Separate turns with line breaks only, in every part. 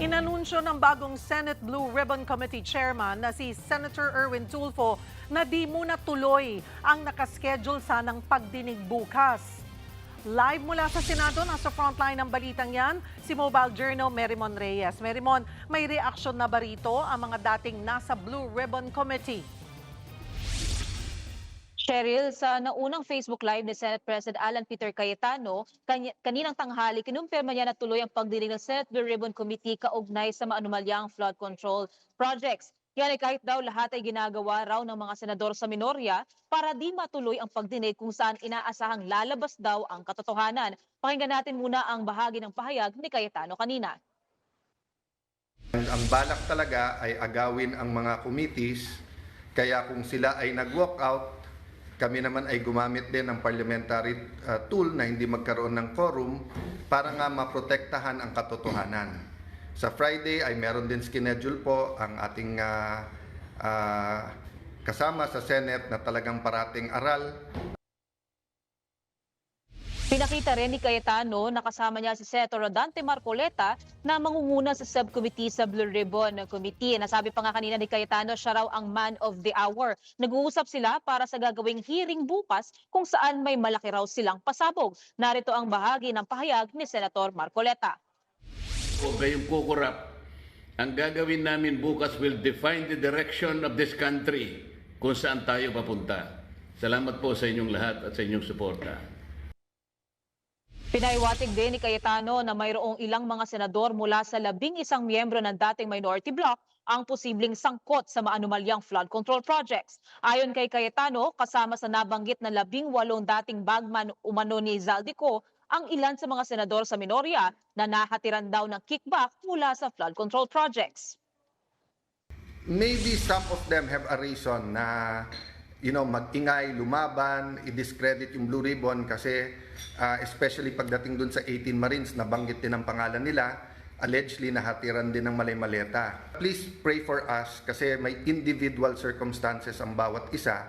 Inanunsyo ng bagong Senate Blue Ribbon Committee Chairman na si Senator Erwin Tulfo na di muna tuloy ang nakaschedule sanang pagdinig bukas. Live mula sa Senado, nasa frontline ng balitang yan, si Mobile Journal Merimon Reyes. Merimon, may reaksyon na ba rito ang mga dating nasa Blue Ribbon Committee?
Cheryl, sa naunang Facebook Live ni Senate President Alan Peter Cayetano, kaninang tanghali, kinumpirma niya na tuloy ang pagdinig ng Senate Blue Ribbon Committee kaugnay sa maanumalyang flood control projects. Yan ay kahit daw lahat ay ginagawa raw ng mga senador sa minorya para di matuloy ang pagdinig kung saan inaasahang lalabas daw ang katotohanan. Pakinggan natin muna ang bahagi ng pahayag ni Cayetano kanina.
Ang balak talaga ay agawin ang mga committees, kaya kung sila ay nag-walk out, kami naman ay gumamit din ng parliamentary tool na hindi magkaroon ng quorum para nga maprotektahan ang katotohanan. Sa Friday ay meron din schedule po ang ating kasama sa Senate na talagang parating aral.
Pinakita rin ni Cayetano na kasama niya si Senator Rodante Marcoleta na mangunguna sa subcommittee sa Blue Ribbon Committee. Nasabi pa nga kanina ni Cayetano, siya raw ang man of the hour. Nag-uusap sila para sa gagawing hearing bukas kung saan may malaki raw silang pasabog. Narito ang bahagi ng pahayag ni Senator Marcoleta.
Huwag kayong kukurap. Ang gagawin namin bukas will define the direction of this country kung saan tayo papunta. Salamat po sa inyong lahat at sa inyong suporta.
Pinaiwatig din ni Cayetano na mayroong ilang mga senador mula sa 11 miyembro ng dating minority bloc ang posibleng sangkot sa maanumalyang flood control projects. Ayon kay Cayetano, kasama sa nabanggit na 18 dating bagman umano ni Zaldico, ang ilan sa mga senador sa minorya na nahatiran daw ng kickback mula sa flood control projects.
Maybe some of them have a reason na mag-ingay, lumaban, i-discredit yung Blue Ribbon kasi especially pagdating dun sa 18 Marines na banggit din ang pangalan nila, allegedly nahatiran din ng malay-maleta. Please pray for us kasi may individual circumstances ang bawat isa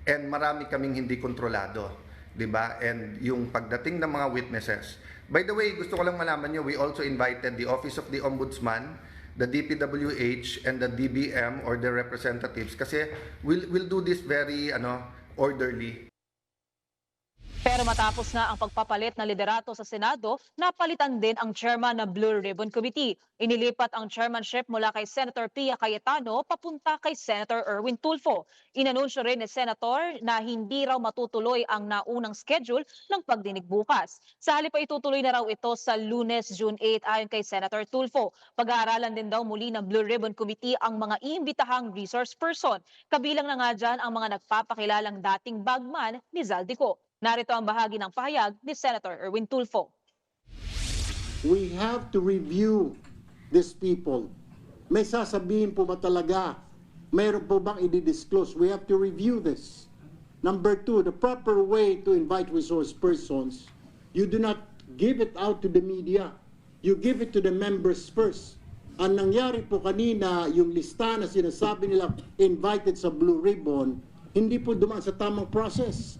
and marami kaming hindi kontrolado, di ba? And yung pagdating ng mga witnesses. By the way, gusto ko lang malaman nyo, we also invited the Office of the Ombudsman, the DPWH and the DBM or the representatives kasi we'll do this very orderly.
Pero matapos na ang pagpapalit ng liderato sa Senado, napalitan din ang chairman ng Blue Ribbon Committee. Inilipat ang chairmanship mula kay Senator Pia Cayetano papunta kay Senator Erwin Tulfo. Inanunsyo rin ni Senator na hindi raw matutuloy ang naunang schedule ng pagdinig bukas. Sa halip ay itutuloy na raw ito sa Lunes, June 8 ayon kay Senator Tulfo. Pag-aaralan din daw muli ng Blue Ribbon Committee ang mga iimbitahang resource person. Kabilang na nga dyan ang mga nagpapakilalang dating bagman ni Zaldico. Narito ang bahagi ng pahayag ni Senator Erwin Tulfo.
We have to review these people. May sasabihin po ba talaga? Mayroon po bang i-disclose? We have to review this. Number two, the proper way to invite resource persons, you do not give it out to the media. You give it to the members first. Ang nangyari po kanina, yung lista na sinasabi nila invited sa Blue Ribbon, hindi po dumaan sa tamang process.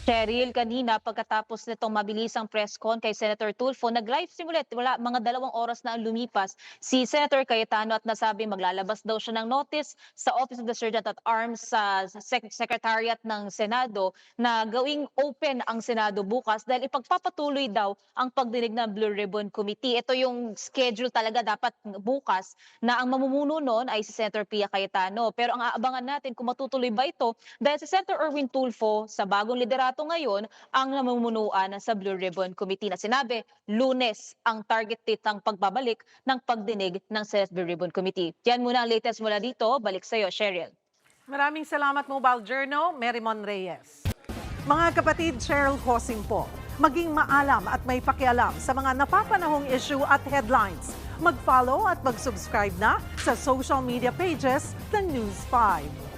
Cheryl, kanina pagkatapos nitong mabilisang press con kay Senator Tulfo, nag-live stream ulit. Wala, mga 2 oras na ang lumipas si Senator Cayetano at nasabi maglalabas daw siya ng notice sa Office of the Sergeant at Arms sa Secretariat ng Senado na gawing open ang Senado bukas dahil ipagpapatuloy daw ang pagdinig ng Blue Ribbon Committee. Ito yung schedule talaga dapat bukas na ang mamumuno noon ay si Senator Pia Cayetano. Pero ang aabangan natin kung matutuloy ba ito dahil si Senator Erwin Tulfo sa bagong liderato ngayon ang namumunuan sa Blue Ribbon Committee na sinabi, Lunes ang target date ng pagbabalik ng pagdinig ng Senate Blue Ribbon Committee. Yan muna ang latest mula dito. Balik sa iyo, Cheryl.
Maraming salamat, Mobile Journal, Merimon Reyes. Mga kapatid, Cheryl Cosing po. Maging maalam at may pakialam sa mga napapanahong issue at headlines. Mag-follow at mag-subscribe na sa social media pages ng News 5.